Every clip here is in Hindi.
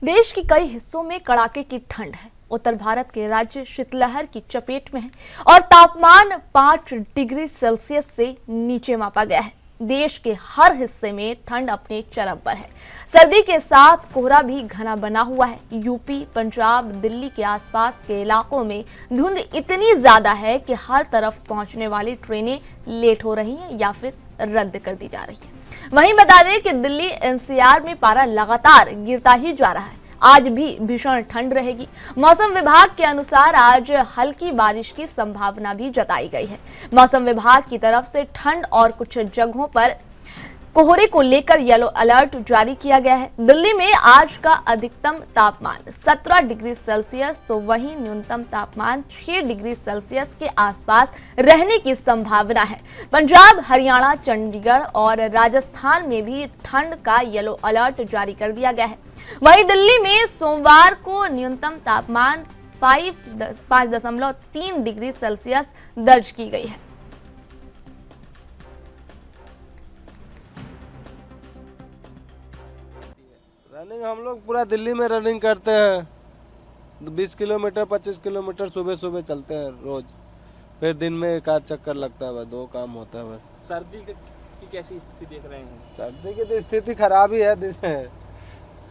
देश के कई हिस्सों में कड़ाके की ठंड है। उत्तर भारत के राज्य शीतलहर की चपेट में है और तापमान 5 डिग्री सेल्सियस से नीचे मापा गया है। देश के हर हिस्से में ठंड अपने चरम पर है। सर्दी के साथ कोहरा भी घना बना हुआ है। यूपी, पंजाब, दिल्ली के आसपास के इलाकों में धुंध इतनी ज्यादा है कि हर तरफ पहुंचने वाली ट्रेनें लेट हो रही हैं या फिर रद्द कर दी जा रही है। वहीं बता दें कि दिल्ली एनसीआर में पारा लगातार गिरता ही जा रहा है। आज भी भीषण ठंड रहेगी। मौसम विभाग के अनुसार आज हल्की बारिश की संभावना भी जताई गई है। मौसम विभाग की तरफ से ठंड और कुछ जगहों पर कोहरे को लेकर येलो अलर्ट जारी किया गया है। दिल्ली में आज का अधिकतम तापमान 17 डिग्री सेल्सियस तो वहीं न्यूनतम तापमान 6 डिग्री सेल्सियस के आसपास रहने की संभावना है। पंजाब, हरियाणा, चंडीगढ़ और राजस्थान में भी ठंड का येलो अलर्ट जारी कर दिया गया है। वहीं दिल्ली में सोमवार को न्यूनतम तापमान 5.3 डिग्री सेल्सियस दर्ज की गई है। रनिंग हम लोग पूरा दिल्ली में रनिंग करते हैं। 20 किलोमीटर 25 किलोमीटर सुबह सुबह चलते हैं रोज। फिर दिन में एक आध चक्कर लगता है, बस 2 काम होता है बस। सर्दी की कैसी स्थिति देख रहे हैं? सर्दी की तो स्थिति खराब ही है।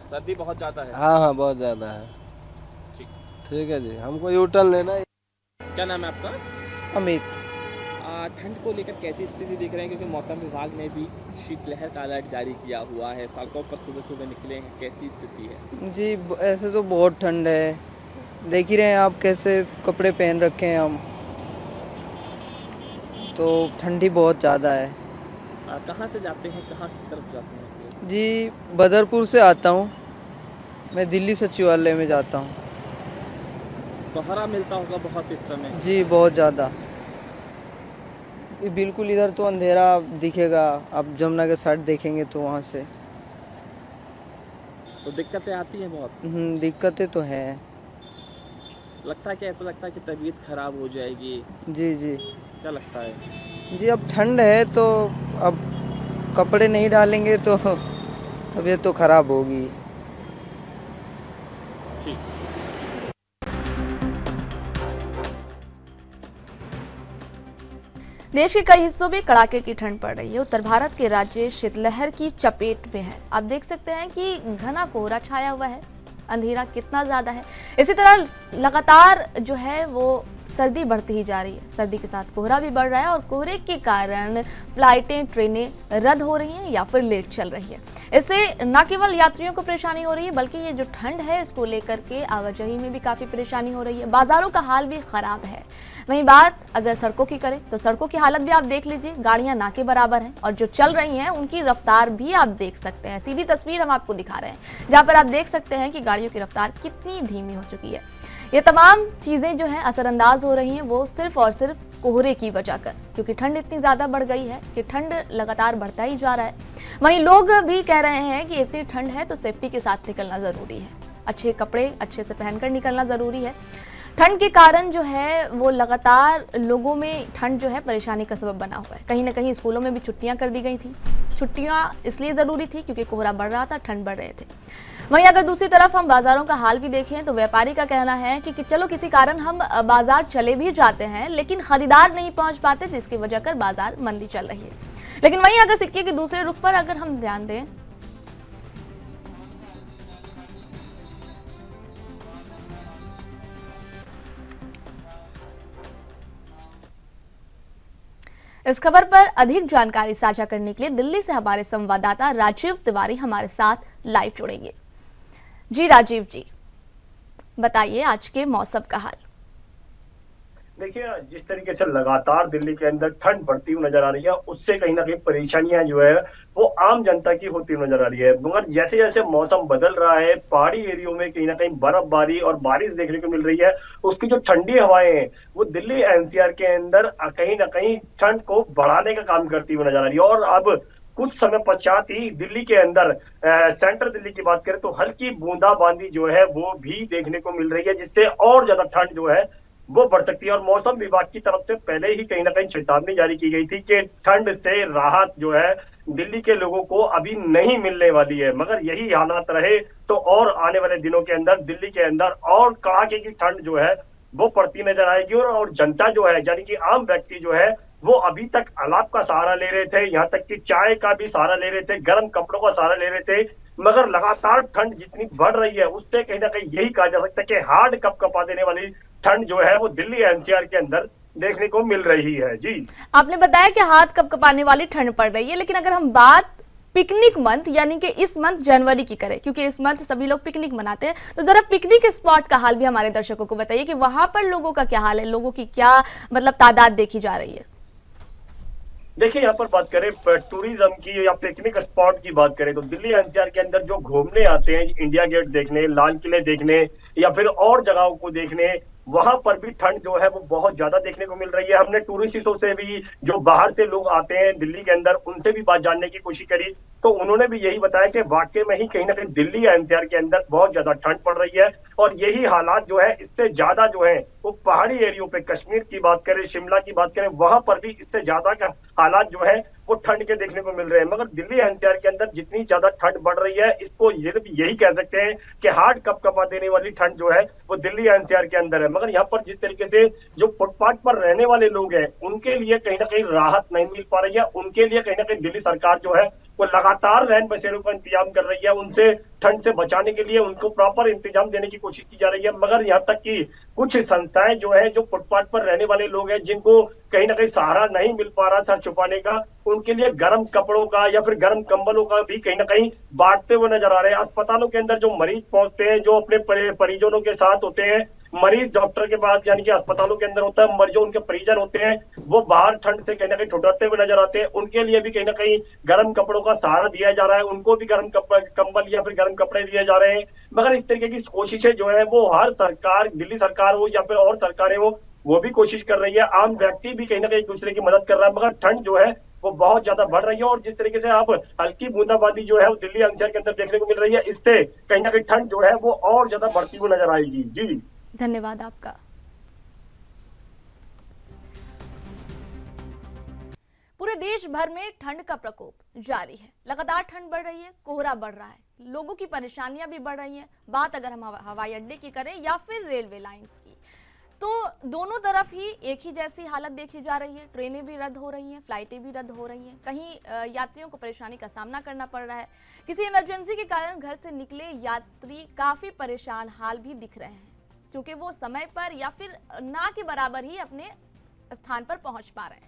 सर्दी बहुत ज्यादा है। हाँ बहुत ज्यादा है। ठीक है जी, हमको यूटर्न लेना है। क्या नाम है आपका? अमित। ठंड को लेकर कैसी स्थिति देख रहे हैं, क्योंकि मौसम विभाग ने भी शीतलहर का अलर्ट जारी किया हुआ है। सड़कों पर सुबह सुबह निकले हैं, कैसी स्थिति है? जी ऐसे तो बहुत ठंड है, देख ही रहे हैं आप कैसे कपड़े पहन रखे हैं हम, तो ठंडी बहुत ज़्यादा है। कहाँ से जाते हैं, कहाँ की तरफ जाते हैं? जी बदरपुर से आता हूँ, मैं दिल्ली सचिवालय में जाता हूँ। कोहरा मिलता होगा बहुत इस समय? जी बहुत ज़्यादा, बिल्कुल इधर तो अंधेरा दिखेगा। आप जमुना के साइड देखेंगे तो वहाँ से तो दिक्कतें आती हैं बहुत। दिक्कतें तो हैं। लगता है कि ऐसा लगता है कि तबीयत खराब हो जाएगी? जी जी। क्या लगता है? जी अब ठंड है तो अब कपड़े नहीं डालेंगे तो तबीयत तो खराब होगी। ठीक। देश के कई हिस्सों में कड़ाके की ठंड पड़ रही है। उत्तर भारत के राज्य शीतलहर की चपेट में है। आप देख सकते हैं कि घना कोहरा छाया हुआ है, अंधेरा कितना ज्यादा है। इसी तरह लगातार जो है वो सर्दी बढ़ती ही जा रही है। सर्दी के साथ कोहरा भी बढ़ रहा है और कोहरे के कारण फ्लाइटें, ट्रेनें रद्द हो रही हैं या फिर लेट चल रही है। इससे न केवल यात्रियों को परेशानी हो रही है, बल्कि ये जो ठंड है इसको लेकर के आवाजाही में भी काफ़ी परेशानी हो रही है। बाजारों का हाल भी खराब है। वहीं बात अगर सड़कों की करें तो सड़कों की हालत भी आप देख लीजिए, गाड़ियां ना के बराबर हैं और जो चल रही हैं उनकी रफ्तार भी आप देख सकते हैं। सीधी तस्वीर हम आपको दिखा रहे हैं जहां पर आप देख सकते हैं कि गाड़ियों की रफ्तार कितनी धीमी हो चुकी है। ये तमाम चीजें जो हैं असरअंदाज हो रही हैं, वो सिर्फ और सिर्फ कोहरे की वजह कर, क्योंकि ठंड इतनी ज्यादा बढ़ गई है कि ठंड लगातार बढ़ता ही जा रहा है। वहीं लोग भी कह रहे हैं कि इतनी ठंड है तो सेफ्टी के साथ निकलना जरूरी है, अच्छे कपड़े अच्छे से पहनकर निकलना जरूरी है। ठंड के कारण जो है वो लगातार लोगों में ठंड जो है परेशानी का सबब बना हुआ है। कहीं ना कहीं स्कूलों में भी छुट्टियां कर दी गई थी। छुट्टियां इसलिए ज़रूरी थी क्योंकि कोहरा बढ़ रहा था, ठंड बढ़ रहे थे। वहीं अगर दूसरी तरफ हम बाज़ारों का हाल भी देखें तो व्यापारी का कहना है कि चलो किसी कारण हम बाज़ार चले भी जाते हैं लेकिन खरीदार नहीं पहुंच पाते, जिसकी वजह कर बाज़ार मंदी चल रही है। लेकिन वहीं अगर सिक्के के दूसरे रुख पर अगर हम ध्यान दें इस खबर पर अधिक जानकारी साझा करने के लिए दिल्ली से हमारे संवाददाता राजीव तिवारी हमारे साथ लाइव जुड़ेंगे। जी राजीव जी, बताइए आज के मौसम का हाल। देखिए, जिस तरीके से लगातार दिल्ली के अंदर ठंड बढ़ती हुई नजर आ रही है, उससे कहीं ना कहीं परेशानियां जो है वो आम जनता की होती हुई नजर आ रही है। मगर जैसे जैसे मौसम बदल रहा है, पहाड़ी एरियो में कहीं ना कहीं बर्फबारी और बारिश देखने को मिल रही है। उसकी जो ठंडी हवाएं हैं वो दिल्ली एनसीआर के अंदर कहीं ना कहीं ठंड को बढ़ाने का काम करती हुई नजर आ रही है। और अब कुछ समय पश्चात ही दिल्ली के अंदर सेंट्रल दिल्ली की बात करें तो हल्की बूंदाबांदी जो है वो भी देखने को मिल रही है, जिससे और ज्यादा ठंड जो है वो बढ़ सकती है। और मौसम विभाग की तरफ से पहले ही कहीं ना कहीं चेतावनी जारी की गई थी कि ठंड से राहत जो है दिल्ली के लोगों को अभी नहीं मिलने वाली है। मगर यही हालात रहे तो और आने वाले दिनों के अंदर दिल्ली के अंदर और कड़ाके की ठंड जो है वो पड़ती नजर आएगी। और जनता जो है यानी कि आम व्यक्ति जो है वो अभी तक अलाव का सहारा ले रहे थे, यहाँ तक कि चाय का भी सहारा ले रहे थे, गर्म कपड़ों का सहारा ले रहे थे। मगर लगातार ठंड जितनी बढ़ रही है उससे कहीं ना कहीं यही कहा जा सकता है कि हार्ड कपकपा देने वाली ठंड जो है वो दिल्ली एनसीआर के अंदर देखने को मिल रही है। जी, आपने बताया कि हाथ कपकपाने वाली ठंड पड़ रही है, लेकिन अगर हम बात पिकनिक मंथ यानी कि इस मंथ जनवरी की करें, क्योंकि इस मंथ सभी लोग पिकनिक मनाते हैं, तो जरा पिकनिक स्पॉट का हाल भी हमारे दर्शकों को बताइए कि वहां पर लोगों का क्या हाल है, लोगों की क्या मतलब तादाद देखी जा रही है। देखिए यहाँ पर बात करें टूरिज्म की या पिकनिक स्पॉट की बात करें तो दिल्ली एनसीआर के अंदर जो घूमने आते हैं इंडिया गेट देखने, लाल किले देखने या फिर और जगहों को देखने, वहां पर भी ठंड जो है वो बहुत ज्यादा देखने को मिल रही है। हमने टूरिस्टों से भी जो बाहर से लोग आते हैं दिल्ली के अंदर उनसे भी बात जानने की कोशिश करी तो उन्होंने भी यही बताया कि वाकई में ही कहीं ना कहीं दिल्ली एनसीआर के अंदर बहुत ज्यादा ठंड पड़ रही है। और यही हालात जो है इससे ज्यादा जो है वो पहाड़ी एरियो पे, कश्मीर की बात करें, शिमला की बात करें, वहां पर भी इससे ज्यादा का हालात जो है वो ठंड के देखने को मिल रहे हैं। मगर दिल्ली एनसीआर के अंदर जितनी ज्यादा ठंड बढ़ रही है इसको यही कह सकते हैं कि हार्ड कपकपा देने वाली ठंड जो है वो दिल्ली एनसीआर के अंदर है। मगर यहाँ पर जिस तरीके से जो फुटपाथ पर रहने वाले लोग हैं उनके लिए कहीं ना कहीं राहत नहीं मिल पा रही है। उनके लिए कहीं ना कहीं दिल्ली सरकार जो है वो लगातार रैन बसेरों का इंतजाम कर रही है, उनसे ठंड से बचाने के लिए उनको प्रॉपर इंतजाम देने की कोशिश की जा रही है। मगर यहाँ तक कि कुछ संस्थाएं जो है जो फुटपाथ पर रहने वाले लोग हैं जिनको कहीं ना कहीं सहारा नहीं मिल पा रहा था छुपाने का, उनके लिए गर्म कपड़ों का या फिर गर्म कंबलों का भी कहीं ना कहीं बांटते हुए नजर आ रहे हैं। अस्पतालों के अंदर जो मरीज पहुंचते हैं, जो अपने परिजनों के साथ होते हैं, मरीज डॉक्टर के पास यानी कि अस्पतालों के अंदर होता है, मरीजों उनके परिजन होते हैं, वो बाहर ठंड से कहीं ना कहीं ठुठरते हुए नजर आते हैं। उनके लिए भी कहीं ना कहीं गर्म कपड़ों का सहारा दिया जा रहा है, उनको भी गर्म कंबल या फिर गर्म कपड़े दिए जा रहे हैं। मगर इस तरीके की कोशिशें जो है वो हर सरकार, दिल्ली सरकार हो या फिर और सरकारें हो, वो भी कोशिश कर रही है। आम व्यक्ति भी कहीं ना कहीं एक दूसरे की मदद कर रहा है। मगर ठंड जो है वो बहुत ज्यादा बढ़ रही है और जिस तरीके से अब हल्की बूंदाबांदी जो है वो दिल्ली एनसीआर के अंदर देखने को मिल रही है, इससे कहीं ना कहीं ठंड जो है वो और ज्यादा बढ़ती हुई नजर आएगी। जी, धन्यवाद आपका। पूरे देश भर में ठंड का प्रकोप जारी है, लगातार ठंड बढ़ रही है, कोहरा बढ़ रहा है, लोगों की परेशानियां भी बढ़ रही हैं। बात अगर हम हवाई अड्डे की करें या फिर रेलवे लाइंस की, तो दोनों तरफ ही एक ही जैसी हालत देखी जा रही है। ट्रेनें भी रद्द हो रही हैं, फ्लाइटें भी रद्द हो रही हैं, कहीं यात्रियों को परेशानी का सामना करना पड़ रहा है। किसी इमरजेंसी के कारण घर से निकले यात्री काफ़ी परेशान हाल भी दिख रहे हैं, क्योंकि वो समय पर या फिर ना के बराबर ही अपने स्थान पर पहुंच पा रहे हैं।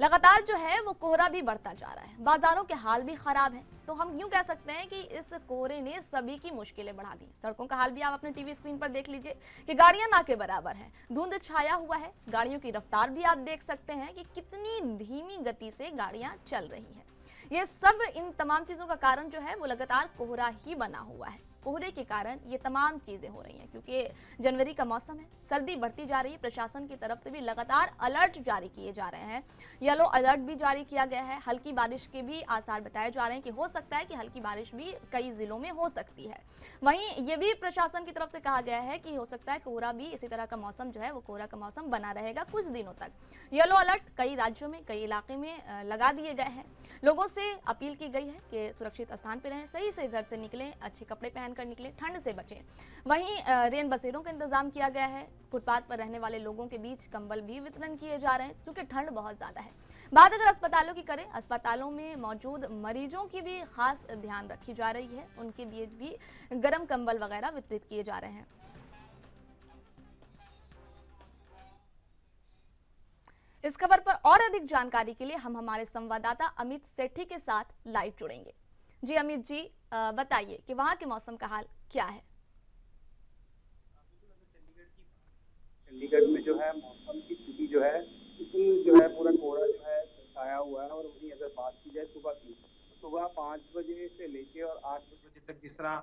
लगातार जो है वो कोहरा भी बढ़ता जा रहा है, बाजारों के हाल भी खराब है। तो हम यूं कह सकते हैं कि इस कोहरे ने सभी की मुश्किलें बढ़ा दी। सड़कों का हाल भी आप अपने टीवी स्क्रीन पर देख लीजिए कि गाड़ियां ना के बराबर हैं, धुंध छाया हुआ है। गाड़ियों की रफ्तार भी आप देख सकते हैं कि कितनी धीमी गति से गाड़ियां चल रही हैं। ये सब, इन तमाम चीज़ों का कारण जो है वो लगातार कोहरा ही बना हुआ है। कोहरे के कारण ये तमाम चीज़ें हो रही हैं, क्योंकि जनवरी का मौसम है, सर्दी बढ़ती जा रही है। प्रशासन की तरफ से भी लगातार अलर्ट जारी किए जा रहे हैं, येलो अलर्ट भी जारी किया गया है। हल्की बारिश के भी आसार बताए जा रहे हैं कि हो सकता है कि हल्की बारिश भी कई जिलों में हो सकती है। वहीं ये भी प्रशासन की तरफ से कहा गया है कि हो सकता है कोहरा भी, इसी तरह का मौसम जो है वो कोहरा का मौसम बना रहेगा कुछ दिनों तक। येलो अलर्ट कई राज्यों में, कई इलाके में लगा दिए गए हैं। लोगों से अपील की गई है कि सुरक्षित स्थान पर रहें, सही से घर से निकलें, अच्छे कपड़े पहन कर निकले, ठंड से बचें। वहीं रेन बसेरों का इंतजाम किया गया है। फुटपाथ पर रहने वाले लोगों के बीच कंबल भी वितरण किए जा रहे हैं, क्योंकि ठंड बहुत ज्यादा है। बात अगर अस्पतालों की करें, अस्पतालों में मौजूद मरीजों की भी खास ध्यान रखी जा रही है, उनके बीच भी गर्म कंबल वगैरह वितरित किए जा रहे हैं। इस खबर पर और अधिक जानकारी के लिए हम हमारे संवाददाता अमित सेठी के साथ लाइव जुड़ेंगे। जी अमित जी, बताइए कि वहां के मौसम का हाल क्या है। चंडीगढ़ में जो है मौसम की स्थिति जो है इतनी जो है पूरा कोहरा जो है छाया हुआ है। और वहीं अगर बात की जाए सुबह की, सुबह 5 बजे से लेके और 8 बजे तक जिस तरह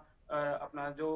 अपना जो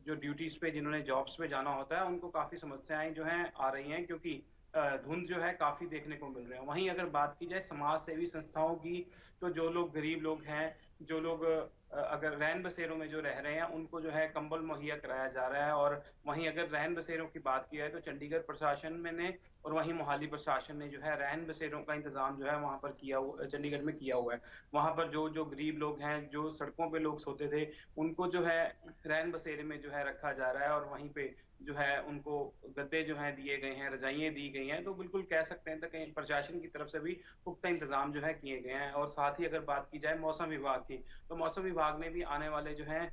ड्यूटीज पे, जिन्होंने जॉब्स पे जाना होता है, उनको काफी समस्याएं जो हैं आ रही हैं, क्योंकि धुंध जो है काफी देखने को मिल रहे हैं। वहीं अगर बात की जाए समाज सेवी संस्थाओं की, तो जो लोग गरीब लोग हैं, जो लोग अगर रैन बसेरों में जो रह रहे हैं उनको जो है कंबल मुहैया कराया जा रहा है। और वहीं अगर रैन बसेरों की बात की जाए तो चंडीगढ़ प्रशासन में ने और वहीं मोहाली प्रशासन ने जो है रैन बसेरों का इंतजाम जो है वहाँ पर किया हुआ, चंडीगढ़ में किया हुआ है। वहाँ पर जो जो गरीब लोग हैं, जो सड़कों पे लोग सोते थे, उनको जो है रैन बसेरे में जो है रखा जा रहा है और वहीं पे जो है उनको गद्दे जो हैं दिए गए हैं, रजाइयाँ दी गई हैं। तो बिल्कुल कह सकते हैं तो कहीं प्रशासन की तरफ से भी पुख्ता इंतजाम जो है किए गए हैं। और साथ ही अगर बात की जाए मौसम विभाग की, तो मौसम विभाग ने भी आने वाले जो है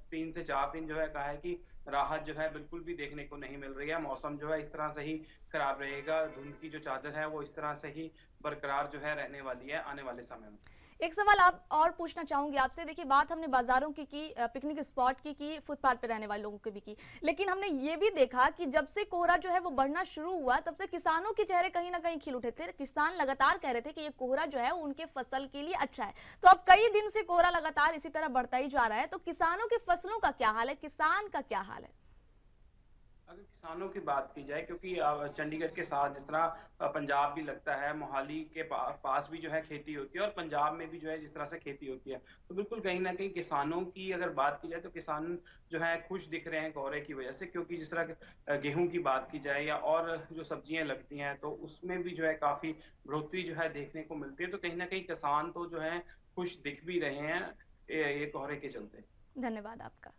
3 से 4 दिन जो है कहा है कि राहत जो है बिल्कुल भी देखने को नहीं मिल रही है। मौसम जो है इस तरह से ही खराब रहेगा, धुंध की जो चादर है वो इस तरह से ही बरकरार जो है रहने वाली है आने वाले समय में। एक सवाल आप और पूछना चाहूंगी आपसे। देखिए, बात हमने बाजारों की पिकनिक स्पॉट की, फुटपाथ पे रहने वाले लोगों की भी की, लेकिन हमने ये भी देखा कि जब से कोहरा जो है वो बढ़ना शुरू हुआ तब से किसानों के चेहरे कहीं ना कहीं खिल उठे थे। किसान लगातार कह रहे थे कि ये कोहरा जो है उनके फसल के लिए अच्छा है। तो अब कई दिन से कोहरा लगातार इसी तरह बढ़ता ही जा रहा है, तो किसानों की फसलों का क्या हाल है, किसान का क्या हाल है? अगर किसानों की बात की जाए, क्योंकि चंडीगढ़ के साथ जिस तरह पंजाब भी लगता है, मोहाली के पास भी जो है खेती होती है और पंजाब में भी जो है जिस तरह से खेती होती है, तो बिल्कुल कहीं ना कहीं किसानों की अगर बात की जाए तो किसान जो है खुश दिख रहे हैं कोहरे की वजह से। क्योंकि जिस तरह गेहूं की बात की जाए या और जो सब्जियां लगती हैं तो उसमें भी जो है काफी बढ़ोतरी जो है देखने को मिलती है। तो कहीं ना कहीं किसान तो जो है खुश दिख भी रहे हैं ये कोहरे के चलते। धन्यवाद आपका।